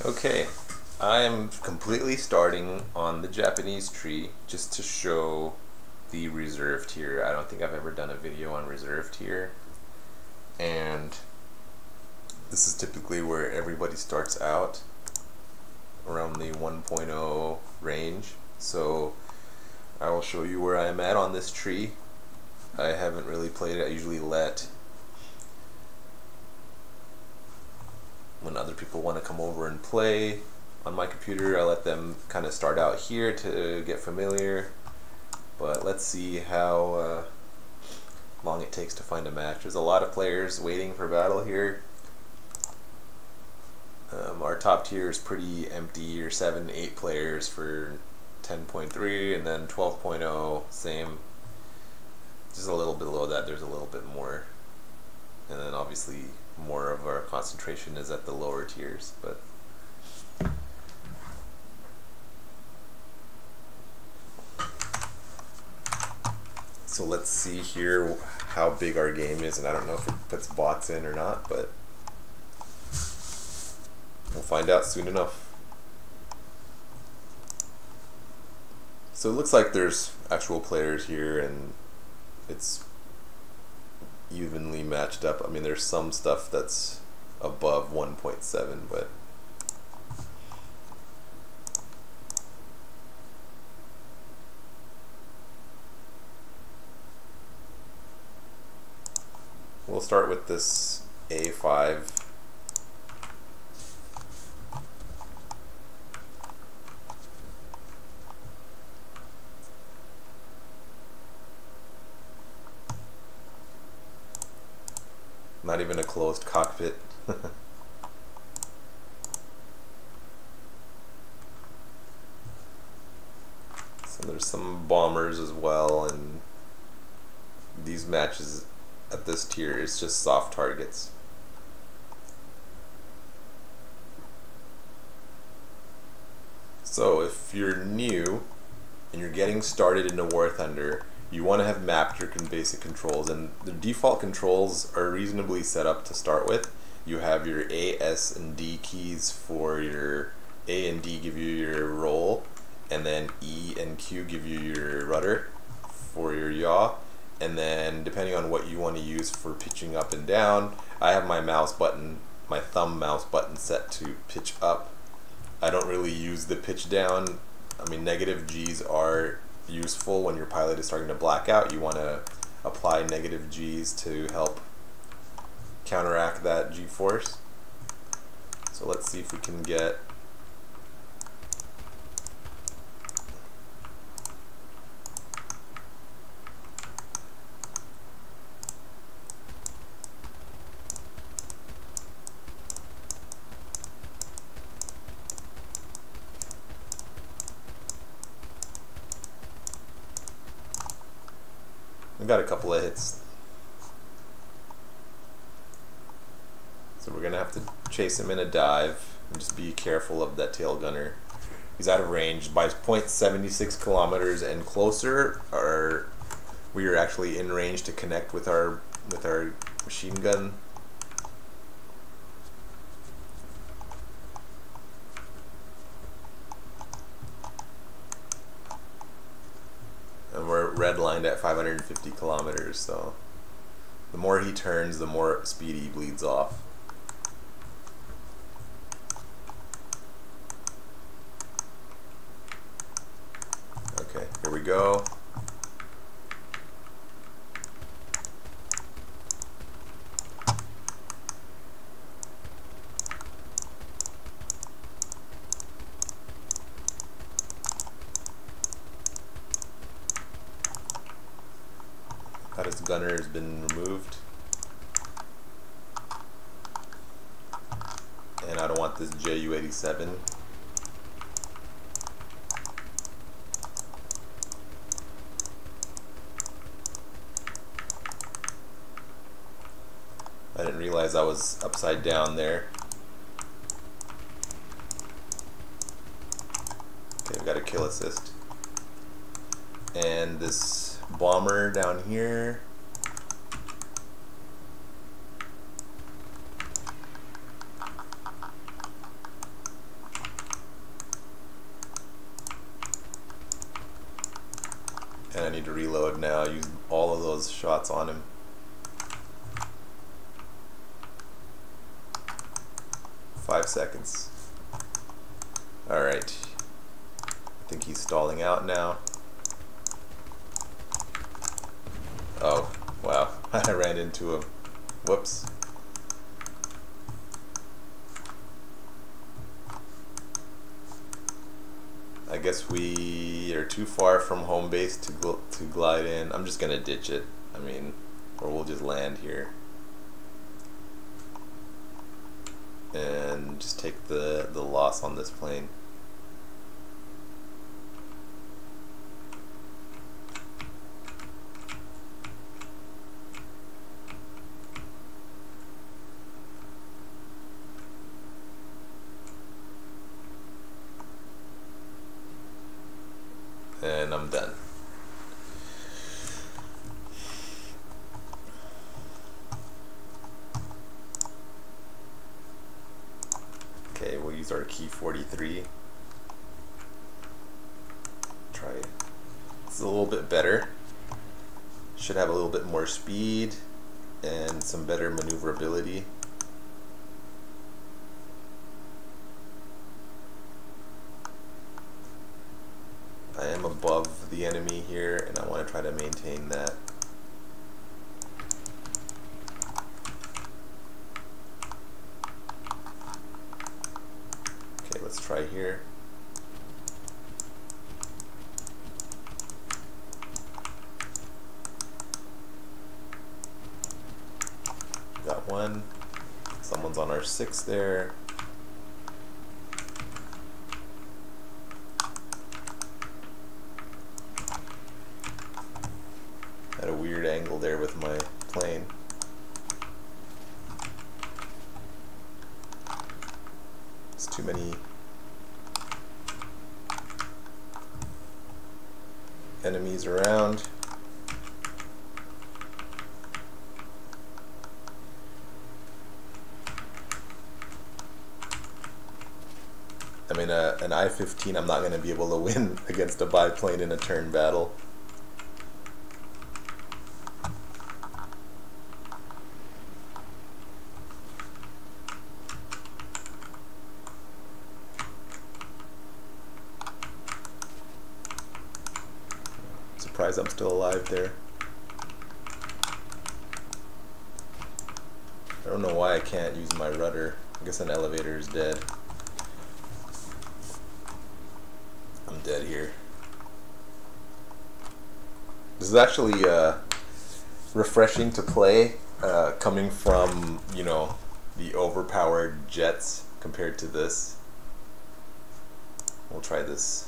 Okay, I'm completely starting on the Japanese tree just to show the reserve tier. I don't think I've ever done a video on reserve tier, and this is typically where everybody starts out, around the 1.0 range. So I will show you where I'm at on this tree. I haven't really played it. I usually let when other people want to come over and play on my computer, I let them kind of start out here to get familiar. But let's see how long it takes to find a match. There's a lot of players waiting for battle here. Our top tier is pretty empty, or 7, 8 players for 10.3, and then 12.0, same. Just a little bit below that, there's a little bit more. And then obviously more of our concentration is at the lower tiers, but so let's see here how big our game is, and I don't know if it puts bots in or not, but we'll find out soon enough. So it looks like there's actual players here, and it's evenly matched up. I mean, there's some stuff that's above 1.7, but we'll start with this A5. Not even a closed cockpit. So there's some bombers as well, and these matches at this tier is just soft targets. So if you're new and you're getting started into War Thunder, you want to have mapped your basic controls, and the default controls are reasonably set up to start with. You have your A, S, and D keys for your A and D give you your roll, and then E and Q give you your rudder for your yaw, and then depending on what you want to use for pitching up and down, I have my mouse button, my thumb mouse button set to pitch up. I don't really use the pitch down. I mean, negative G's are useful when your pilot is starting to black out. You want to apply negative G's to help counteract that G-force. So let's see if we can get we got a couple of hits. So we're gonna have to chase him in a dive and just be careful of that tail gunner. He's out of range by 0.76 kilometers and closer, we are actually in range to connect with our machine gun. And we're redlined at 550 kilometers, so the more he turns, the more speed he bleeds off. Okay, here we go. That his gunner has been removed. And I don't want this Ju-87. I didn't realize I was upside down there. Okay, I've got a kill assist. And this bomber down here. need to reload now. Use all of those shots on him. Five seconds. Alright. I think he's stalling out now. Oh, wow. I ran into him. Whoops. I guess we are too far from home base to glide in. I'm just gonna ditch it. I mean, or we'll just land here and just take the loss on this plane. And I'm done. Okay, we'll use our key 43. Try it. It's a little bit better. Should have a little bit more speed and some better maneuverability. I am above the enemy here, and I want to try to maintain that. Okay, let's try here. Got one. Someone's on our 6 there. At a weird angle there with my plane. It's too many enemies around. I mean, an I-15, I'm not going to be able to win against a biplane in a turn battle. Surprised I'm still alive there. I don't know why I can't use my rudder. I guess an elevator is dead. I'm dead here. This is actually refreshing to play, coming from, you know, the overpowered jets compared to this. We'll try this.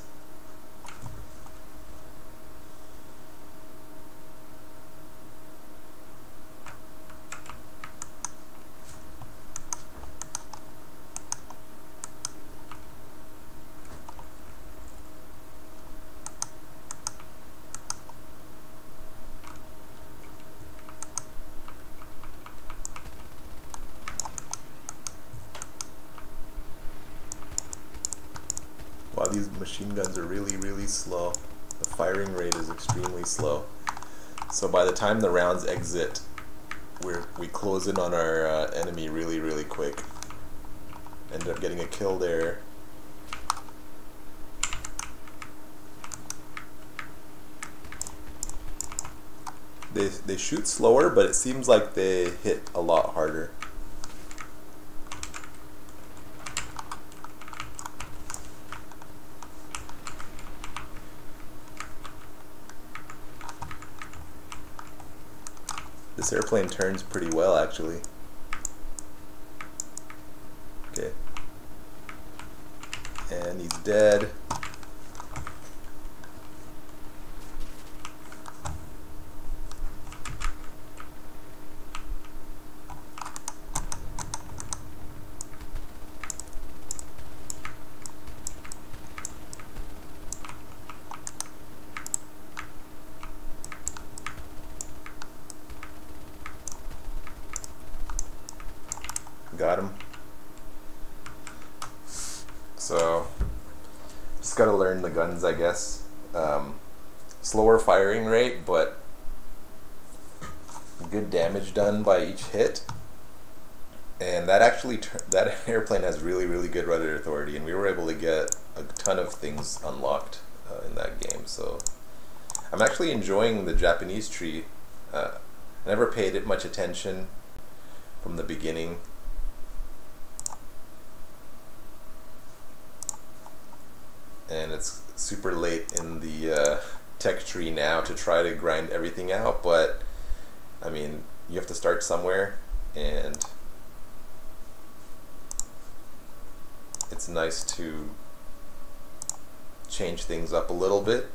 Wow, these machine guns are really, really slow. The firing rate is extremely slow. So by the time the rounds exit, we close in on our enemy really, really quick. Ended up getting a kill there. They shoot slower, but it seems like they hit a lot harder. This airplane turns pretty well, actually. Okay. And he's dead. Got him. So, just gotta learn the guns, I guess. slower firing rate, but good damage done by each hit. And that actually, that airplane has really, really good rudder authority, and we were able to get a ton of things unlocked in that game. So I'm actually enjoying the Japanese tree. I never paid it much attention from the beginning. And it's super late in the tech tree now to try to grind everything out, but I mean, you have to start somewhere, and it's nice to change things up a little bit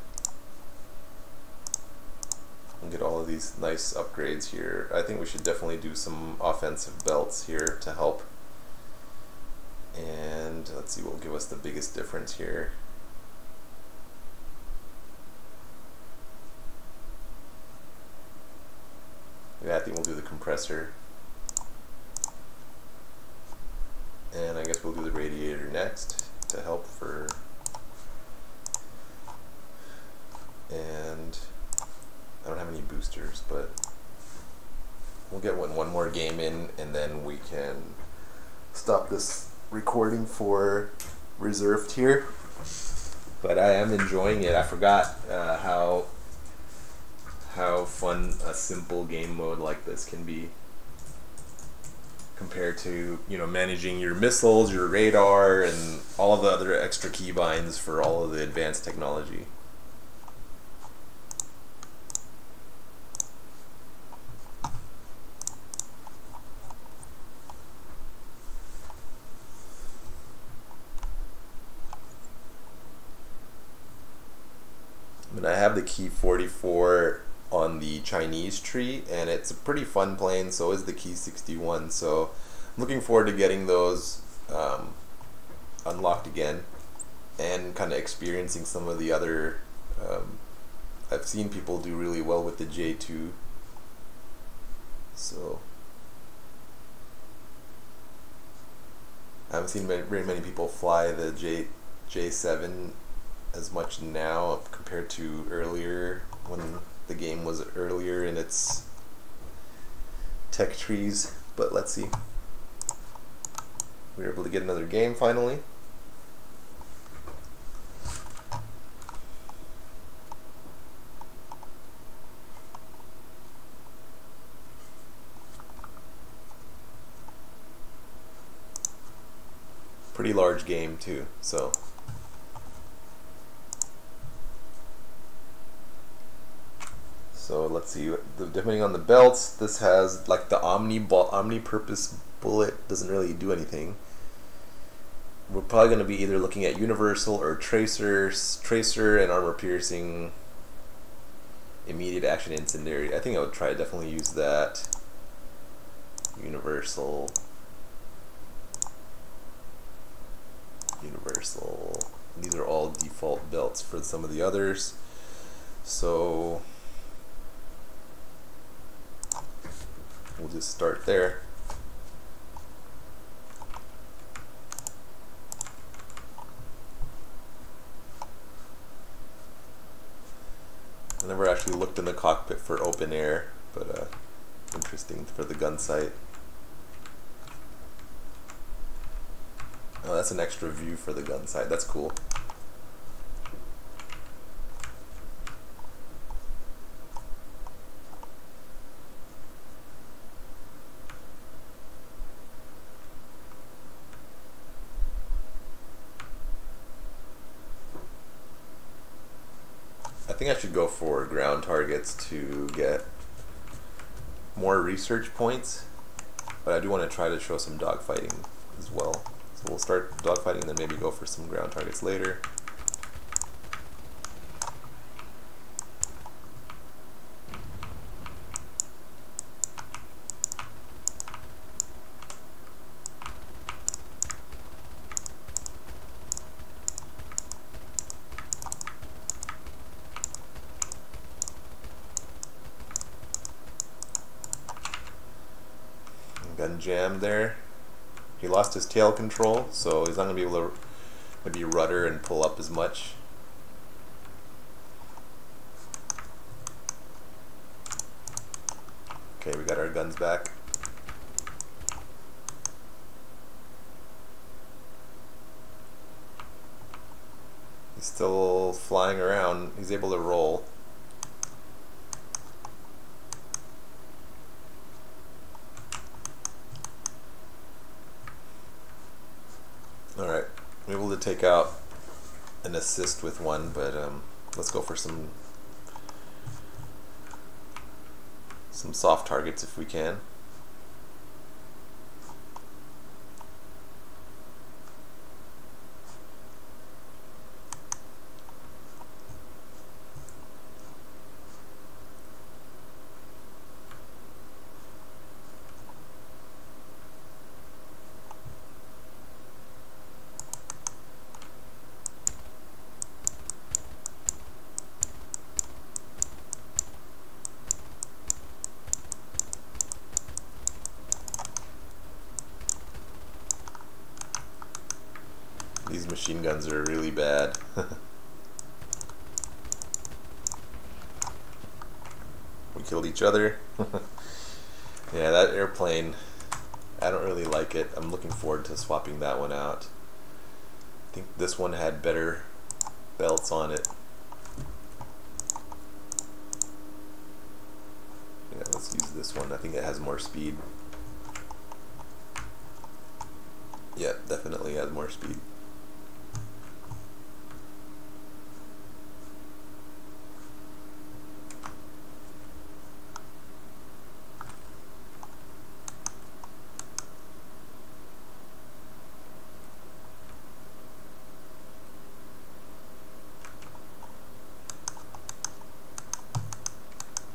and get all of these nice upgrades here. I think we should definitely do some offensive belts here to help. And let's see what will give us the biggest difference here. Yeah, I think we'll do the compressor. And I guess we'll do the radiator next to help for... And I don't have any boosters, but we'll get one more game in, and then we can stop this recording for reserved here. But I am enjoying it. I forgot how fun a simple game mode like this can be compared to, you know, managing your missiles, your radar, and all of the other extra keybinds for all of the advanced technology. And I have the Key 44 on the Chinese tree, and it's a pretty fun plane. So is the Key 61. So I'm looking forward to getting those unlocked again and kind of experiencing some of the other. I've seen people do really well with the J2. So I haven't seen very many people fly the J7 as much now compared to earlier, when the game was earlier in its tech trees. But let's see. We were able to get another game finally. Pretty large game too, so let's see, depending on the belts, this has like the omni-purpose bullet doesn't really do anything. We're probably going to be either looking at universal or tracer and armor piercing, immediate action incendiary. I think I would try to definitely use that. Universal. These are all default belts for some of the others. So we'll just start there. I never actually looked in the cockpit for open air, but interesting for the gun sight. Oh, that's an extra view for the gun sight. That's cool. I think I should go for ground targets to get more research points, but I do want to try to show some dogfighting as well. So we'll start dogfighting and then maybe go for some ground targets later. Gun jam there. He lost his tail control, so he's not going to be able to maybe rudder and pull up as much. Okay, we got our guns back. He's still flying around. He's able to roll. Alright, I'm able to take out an assist with one, but let's go for some soft targets if we can. These machine guns are really bad. We killed each other. Yeah, that airplane, I don't really like it. I'm looking forward to swapping that one out. I think this one had better belts on it. Yeah, let's use this one. I think it has more speed. Yeah, definitely has more speed.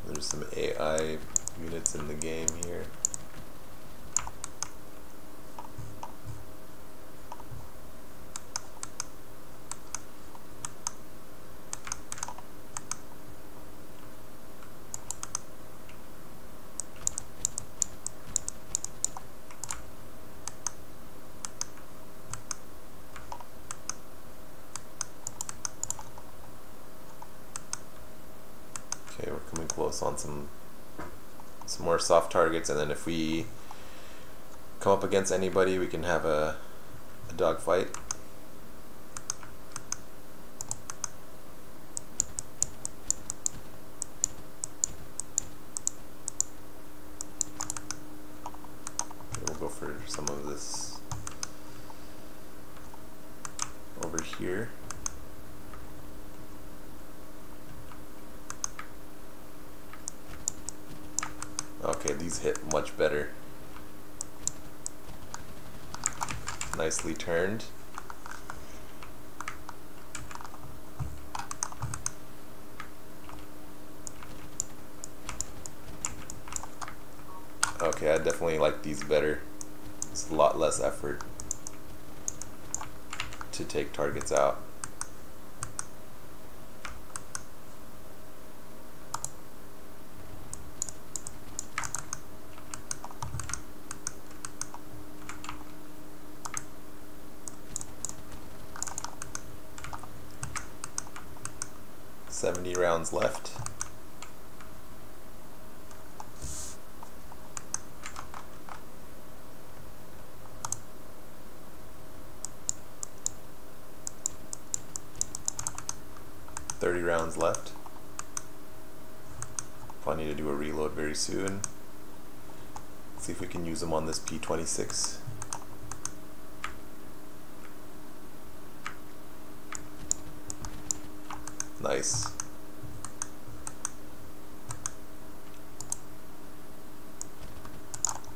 There's some AI units in the game here. Okay, we're coming close on some more soft targets, and then if we come up against anybody, we can have a dogfight. Okay, we'll go for some of this over here. Okay, these hit much better. Nicely turned. Okay, I definitely like these better. It's a lot less effort to take targets out. $70 rounds left. $30 rounds left. Probably need to do a reload very soon. See if we can use them on this P-26. Nice.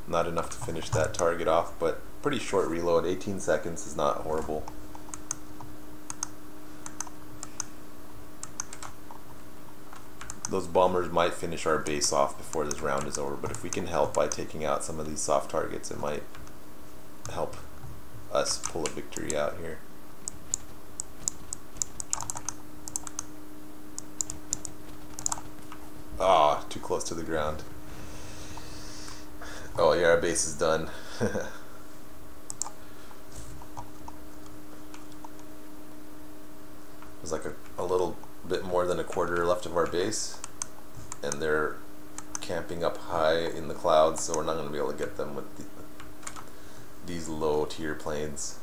Not enough to finish that target off, but pretty short reload. 18 seconds is not horrible. Those bombers might finish our base off before this round is over, but if we can help by taking out some of these soft targets, it might help us pull a victory out here. Ah, too close to the ground. Oh yeah, our base is done. There's like a little bit more than a quarter left of our base, and they're camping up high in the clouds, so we're not going to be able to get them with these low tier planes.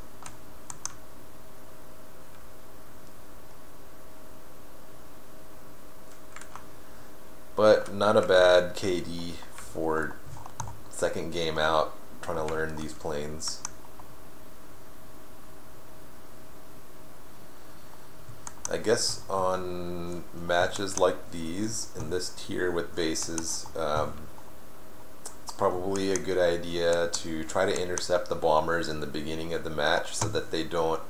But not a bad KD for second game out, trying to learn these planes. I guess on matches like these, in this tier with bases, it's probably a good idea to try to intercept the bombers in the beginning of the match so that they don't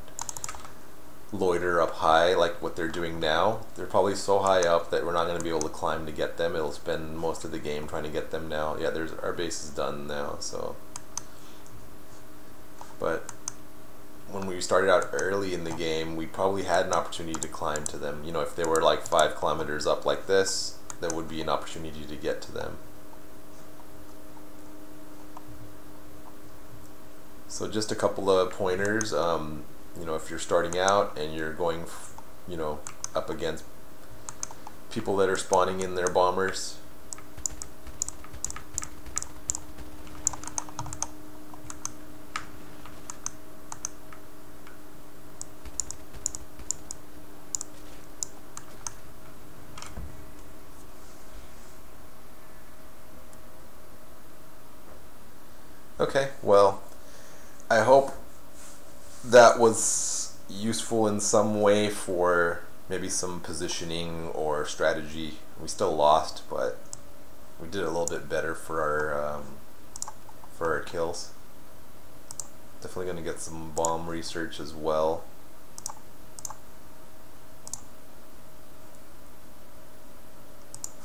loiter up high like what they're doing now. They're probably so high up that we're not going to be able to climb to get them. It'll spend most of the game trying to get them now. Yeah, our base is done now, so. But when we started out early in the game, we probably had an opportunity to climb to them. You know, if they were like 5 kilometers up like this, there would be an opportunity to get to them. So just a couple of pointers. You know, if you're starting out and you're going, you know, up against people that are spawning in their bombers, okay, well, I hope that was useful in some way for maybe some positioning or strategy. We still lost, but we did a little bit better for our kills. Definitely going to get some bomb research as well.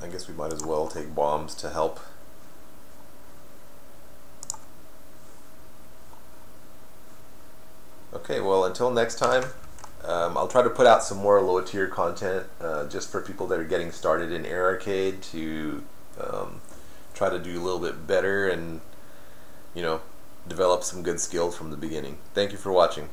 I guess we might as well take bombs to help. Okay, well, until next time, I'll try to put out some more low tier content just for people that are getting started in Air Arcade to try to do a little bit better and, you know, develop some good skills from the beginning. Thank you for watching.